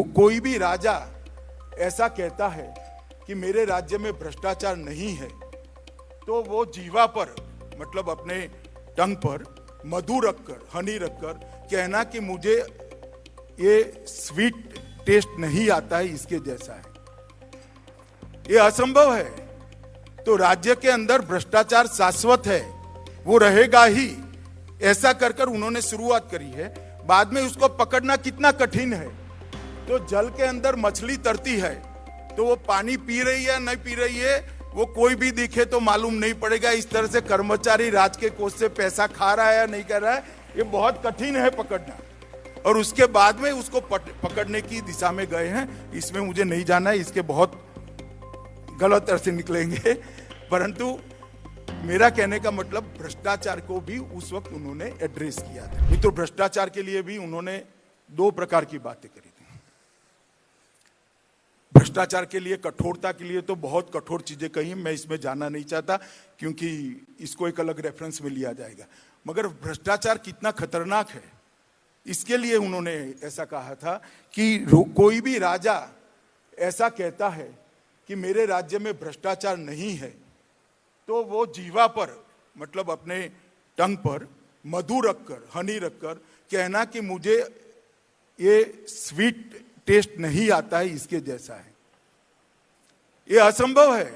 कोई भी राजा ऐसा कहता है कि मेरे राज्य में भ्रष्टाचार नहीं है, तो वो जीवा पर मतलब अपने टंग पर मधु रखकर, हनी रखकर कहना कि मुझे ये स्वीट टेस्ट नहीं आता है, इसके जैसा है, ये असंभव है। तो राज्य के अंदर भ्रष्टाचार शाश्वत है, वो रहेगा ही, ऐसा कर कर उन्होंने शुरुआत करी है। बाद में उसको पकड़ना कितना कठिन है। तो जल के अंदर मछली तरती है, तो वो पानी पी रही है नहीं पी रही है, वो कोई भी दिखे तो मालूम नहीं पड़ेगा। इस तरह से कर्मचारी राज के कोष से पैसा खा रहा है या नहीं कर रहा है, ये बहुत कठिन है पकड़ना। और उसके बाद में उसको पकड़ने की दिशा में गए हैं, इसमें मुझे नहीं जाना है, इसके बहुत गलत अर्थ निकलेंगे। परंतु मेरा कहने का मतलब भ्रष्टाचार को भी उस वक्त उन्होंने एड्रेस किया था। मित्रों, भ्रष्टाचार के लिए भी उन्होंने दो प्रकार की बातें करी थी। भ्रष्टाचार के लिए, कठोरता के लिए तो बहुत कठोर चीजें कही, मैं इसमें जाना नहीं चाहता क्योंकि इसको एक अलग रेफरेंस में लिया जाएगा। मगर भ्रष्टाचार कितना खतरनाक है, इसके लिए उन्होंने ऐसा कहा था कि कोई भी राजा ऐसा कहता है कि मेरे राज्य में भ्रष्टाचार नहीं है, तो वो जीवा पर मतलब अपने टंग पर मधु रखकर, हनी रखकर कहना कि मुझे ये स्वीट टेस्ट नहीं आता है, इसके जैसा है, ये असंभव है।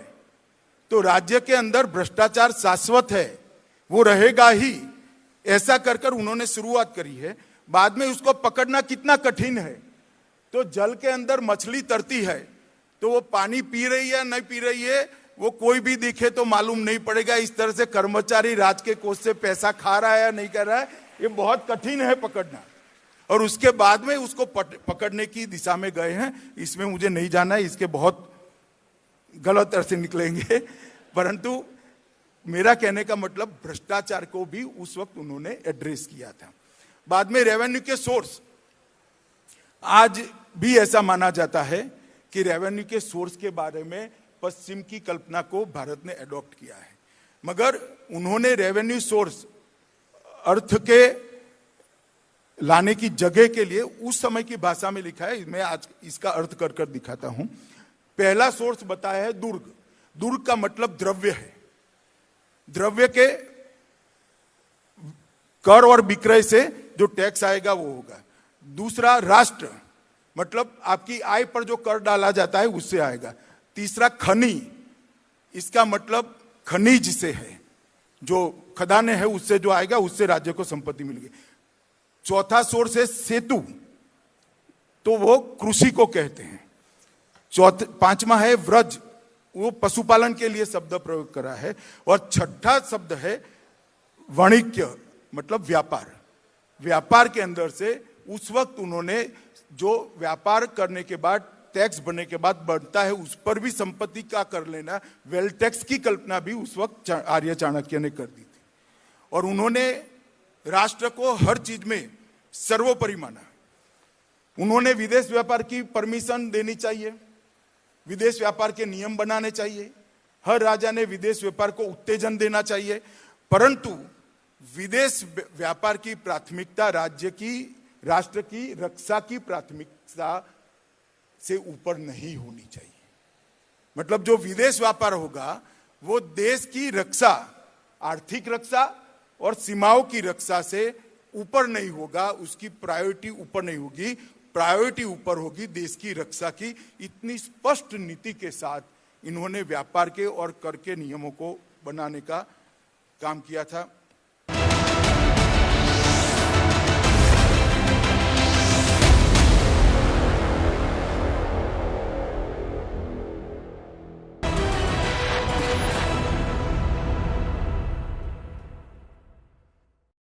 तो राज्य के अंदर भ्रष्टाचार शाश्वत है, वो रहेगा ही, ऐसा कर कर उन्होंने शुरुआत करी है। बाद में उसको पकड़ना कितना कठिन है। तो जल के अंदर मछली तरती है, तो वो पानी पी रही है नहीं पी रही है, वो कोई भी दिखे तो मालूम नहीं पड़ेगा। इस तरह से कर्मचारी राज के कोष से पैसा खा रहा है या नहीं कर रहा है, ये बहुत कठिन है पकड़ना। और उसके बाद में उसको पकड़ने की दिशा में गए हैं, इसमें मुझे नहीं जाना है, इसके बहुत गलत अर्थ निकलेंगे। परंतु मेरा कहने का मतलब भ्रष्टाचार को भी उस वक्त उन्होंने एड्रेस किया था। बाद में रेवेन्यू के सोर्स, आज भी ऐसा माना जाता है कि रेवेन्यू के सोर्स के बारे में पश्चिम की कल्पना को भारत ने अडॉप्ट किया है। मगर उन्होंने रेवेन्यू सोर्स अर्थ के लाने की जगह के लिए उस समय की भाषा में लिखा है। मैं आज इसका अर्थ कर कर दिखाता हूं। पहला सोर्स बताया है दुर्ग। दुर्ग का मतलब द्रव्य है, द्रव्य के कर और विक्रय से जो टैक्स आएगा वो होगा। दूसरा राष्ट्र, मतलब आपकी आय पर जो कर डाला जाता है उससे आएगा। तीसरा खनि, इसका मतलब खनिज से है, जो खदाने हैं उससे जो आएगा, उससे राज्य को संपत्ति मिलेगी। चौथा सोर्स है सेतु, तो वो कृषि को कहते हैं। पांचवा है व्रज, वो पशुपालन के लिए शब्द प्रयोग करा है। और छठा शब्द है वाणिज्य, मतलब व्यापार। व्यापार के अंदर से उस वक्त उन्होंने जो व्यापार करने के बाद टैक्स बनने के बाद बढ़ता है उस पर भी संपत्ति का कर लेना, वेल्थ टैक्स की कल्पना भी उस वक्त आर्य चाणक्य ने कर दी थी। और उन्होंने राष्ट्र को हर चीज में सर्वोपरि माना। उन्होंने विदेश व्यापार की परमिशन देनी चाहिए, विदेश व्यापार के नियम बनाने चाहिए, हर राजा ने विदेश व्यापार को उत्तेजन देना चाहिए। परंतु विदेश व्यापार की प्राथमिकता राज्य की, राष्ट्र की रक्षा की प्राथमिकता से ऊपर नहीं होनी चाहिए। मतलब जो विदेश व्यापार होगा वो देश की रक्षा, आर्थिक रक्षा और सीमाओं की रक्षा से ऊपर नहीं होगा, उसकी प्रायोरिटी ऊपर नहीं होगी। प्रायोरिटी ऊपर होगी देश की रक्षा की। इतनी स्पष्ट नीति के साथ इन्होंने व्यापार के और कर के नियमों को बनाने का काम किया था।